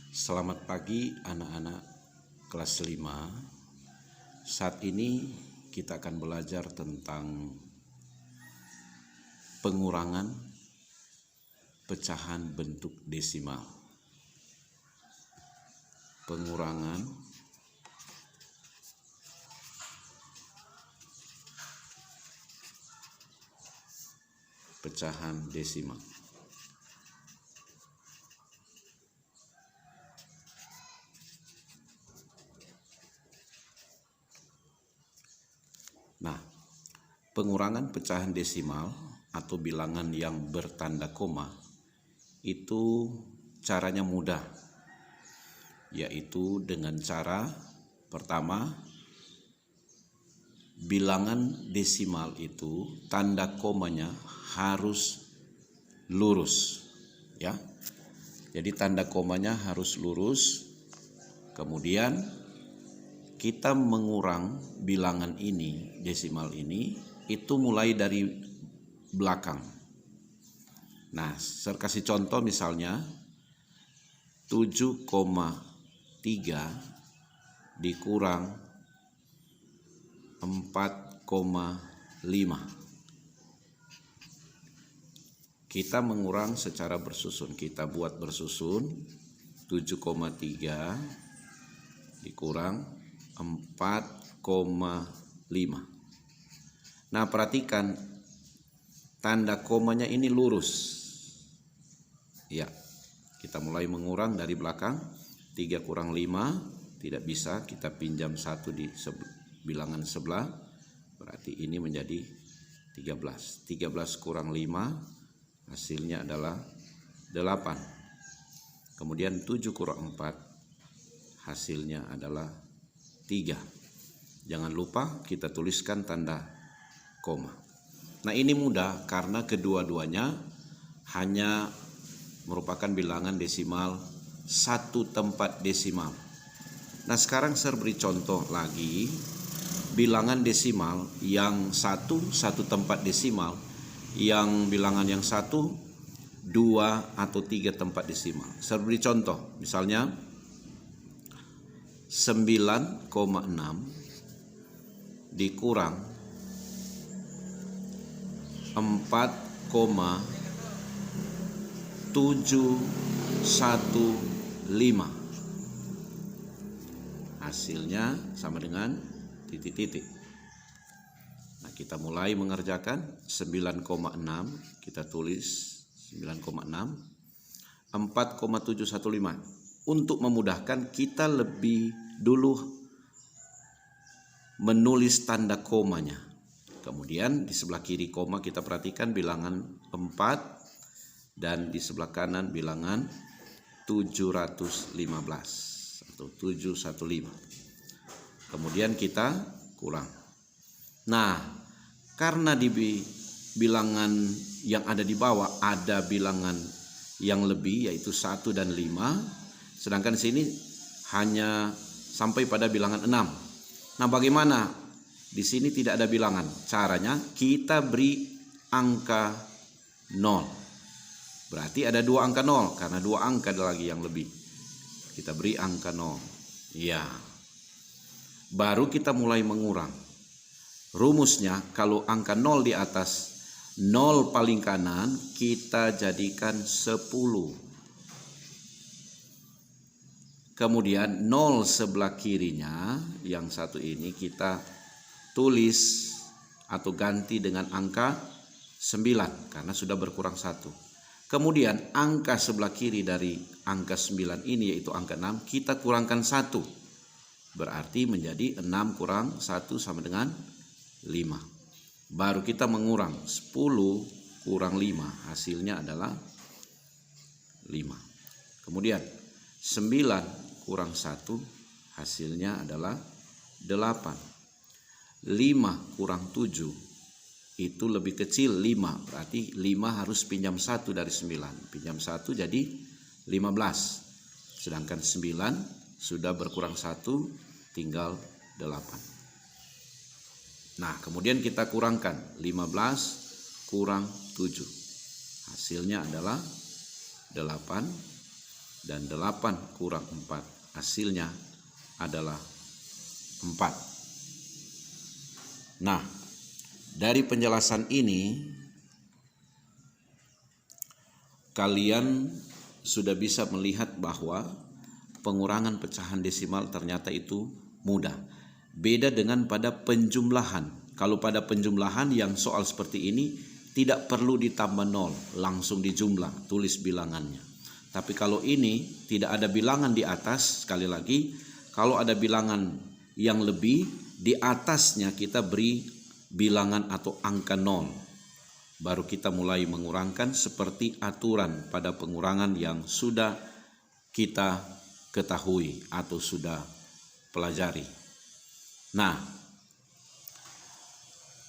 Selamat pagi anak-anak kelas 5. Saat ini kita akan belajar tentang pengurangan pecahan bentuk desimal. Pengurangan pecahan desimal. Nah, pengurangan pecahan desimal atau bilangan yang bertanda koma itu caranya mudah, yaitu dengan cara pertama, bilangan desimal itu tanda komanya harus lurus, ya. Jadi tanda komanya harus lurus. Kemudian kita mengurang bilangan ini, desimal ini, itu mulai dari belakang. Nah, saya kasih contoh misalnya 7,3 dikurang 4,5. Kita mengurang secara bersusun. Kita buat bersusun 7,3 dikurang 4,5. Nah, perhatikan tanda komanya ini lurus. Ya, kita mulai mengurang dari belakang. 3 kurang 5 tidak bisa, kita pinjam 1 di bilangan sebelah. Berarti ini menjadi 13. 13 kurang 5 hasilnya adalah 8. Kemudian 7 kurang 4 hasilnya adalah 3. Jangan lupa kita tuliskan tanda koma. Nah, ini mudah karena kedua-duanya hanya merupakan bilangan desimal satu tempat desimal. Nah, sekarang saya beri contoh lagi bilangan desimal yang satu tempat desimal, yang bilangan yang 1, 2 atau 3 tempat desimal. Saya beri contoh, misalnya 9,6 dikurang 4,715. Hasilnya sama dengan titik-titik. Nah, kita mulai mengerjakan 9,6, kita tulis 9,6, 4,715. Untuk memudahkan, kita lebih dulu menulis tanda komanya. Kemudian di sebelah kiri koma kita perhatikan bilangan 4 dan di sebelah kanan bilangan 715 atau 715. Kemudian kita kurang. Nah, karena di bilangan yang ada di bawah ada bilangan yang lebih, yaitu 1 dan 5. Sedangkan di sini hanya sampai pada bilangan 6. Nah, bagaimana? Di sini tidak ada bilangan. Caranya kita beri angka 0. Berarti ada 2 angka 0 karena 2 angka ada lagi yang lebih. Kita beri angka 0. Ya. Baru kita mulai mengurang. Rumusnya kalau angka 0 di atas 0 paling kanan kita jadikan 10. Kemudian 0 sebelah kirinya yang satu ini kita tulis atau ganti dengan angka 9 karena sudah berkurang 1. Kemudian angka sebelah kiri dari angka 9 ini yaitu angka 6 kita kurangkan 1. Berarti menjadi 6 kurang 1 sama dengan 5. Baru kita mengurang 10 kurang 5 hasilnya adalah 5. Kemudian 9 kurang 1 hasilnya adalah 8. 5 kurang 7 itu lebih kecil 5. Berarti 5 harus pinjam 1 dari 9. Pinjam 1 jadi 15. Sedangkan 9 sudah berkurang 1 tinggal 8. Nah, kemudian kita kurangkan 15 kurang 7. Hasilnya adalah 8. dan 8 kurang 4 hasilnya adalah 4. Nah, dari penjelasan ini kalian sudah bisa melihat bahwa pengurangan pecahan desimal ternyata itu mudah. Beda dengan pada penjumlahan. Kalau pada penjumlahan yang soal seperti ini tidak perlu ditambah 0, langsung dijumlah, tulis bilangannya. Tapi kalau ini tidak ada bilangan di atas, sekali lagi, kalau ada bilangan yang lebih, di atasnya kita beri bilangan atau angka 0. Baru kita mulai mengurangkan seperti aturan pada pengurangan yang sudah kita ketahui atau sudah pelajari. Nah,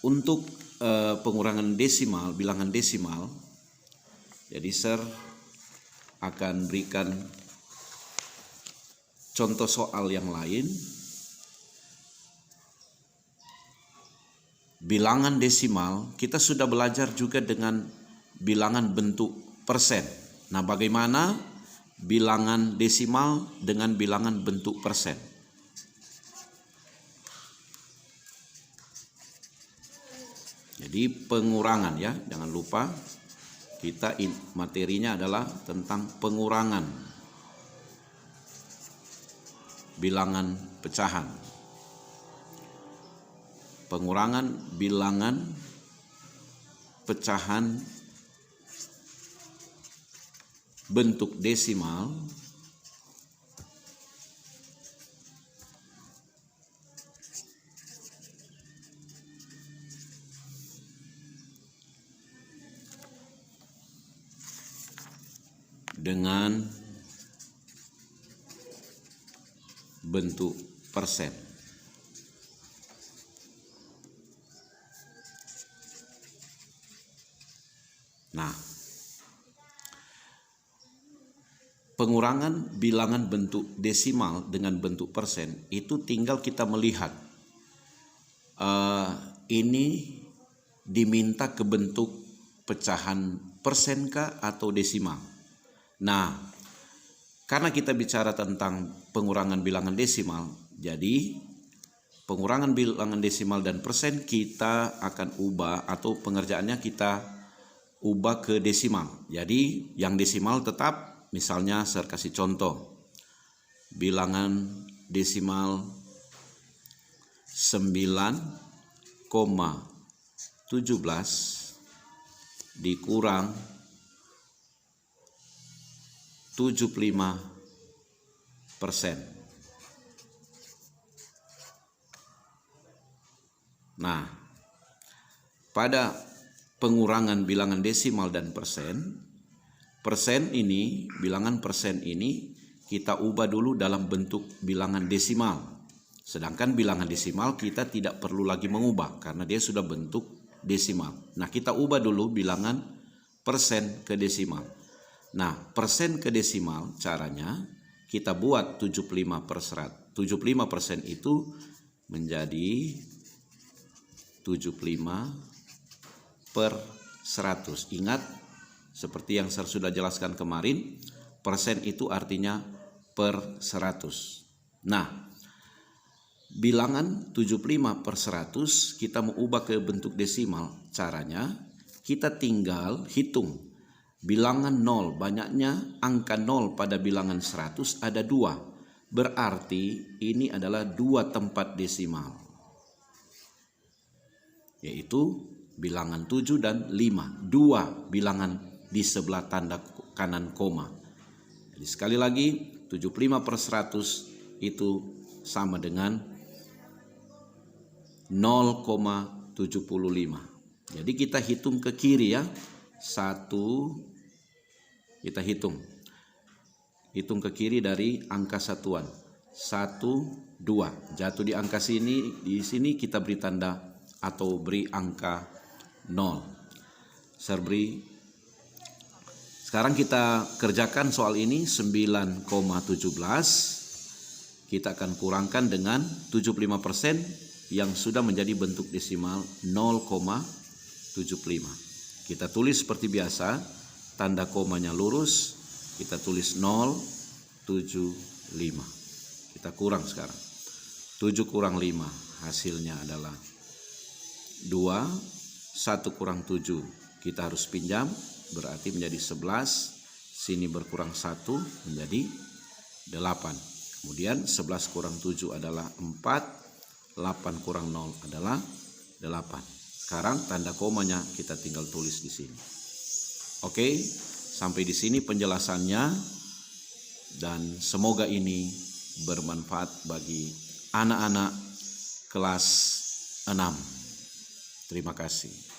untuk pengurangan desimal, bilangan desimal, jadi Sir akan berikan contoh soal yang lain. Bilangan desimal kita sudah belajar juga dengan bilangan bentuk persen. Nah, bagaimana bilangan desimal dengan bilangan bentuk persen? Jadi pengurangan ya, jangan lupa kita materinya adalah tentang pengurangan bilangan pecahan. Pengurangan bilangan pecahan bentuk desimal dengan bentuk persen. Nah, pengurangan bilangan bentuk desimal dengan bentuk persen itu tinggal kita melihat ini diminta ke bentuk pecahan persenkah atau desimal. Nah, karena kita bicara tentang pengurangan bilangan desimal, jadi pengurangan bilangan desimal dan persen kita akan ubah atau pengerjaannya kita ubah ke desimal. Jadi yang desimal tetap, misalnya saya kasih contoh. Bilangan desimal 9,17 dikurang 75%. Nah, pada pengurangan bilangan desimal dan persen ini, bilangan persen ini kita ubah dulu dalam bentuk bilangan desimal. Sedangkan bilangan desimal kita tidak perlu lagi mengubah karena dia sudah bentuk desimal. Nah, kita ubah dulu bilangan persen ke desimal. Nah, persen ke desimal caranya kita buat 75%. 75% itu menjadi 75/100. Ingat, seperti yang saya sudah jelaskan kemarin, persen itu artinya per 100. Nah, bilangan 75/100 kita mau ubah ke bentuk desimal. Caranya kita tinggal hitung bilangan 0, banyaknya angka 0 pada bilangan 100 ada 2. Berarti ini adalah 2 tempat desimal, yaitu bilangan 7 dan 5. 2 bilangan di sebelah tanda kanan koma. Jadi sekali lagi 75/100 itu sama dengan 0,75. Jadi kita hitung ke kiri ya. 1, kita hitung ke kiri dari angka satuan. 1, 2. Jatuh di angka sini, di sini kita beri tanda atau beri angka 0. Sekarang kita kerjakan soal ini. 9,17 kita akan kurangkan dengan 75% yang sudah menjadi bentuk desimal 0,75. Kita tulis seperti biasa, tanda komanya lurus, kita tulis 0, 75. Kita kurang sekarang. 7 kurang 5 hasilnya adalah 2. 1 kurang 7 kita harus pinjam, berarti menjadi 11. Sini berkurang 1 menjadi 8. Kemudian 11 kurang 7 adalah 4. 8 kurang 0 adalah 8. Sekarang tanda komanya kita tinggal tulis di sini. Oke, sampai di sini penjelasannya, dan semoga ini bermanfaat bagi anak-anak kelas 6. Terima kasih.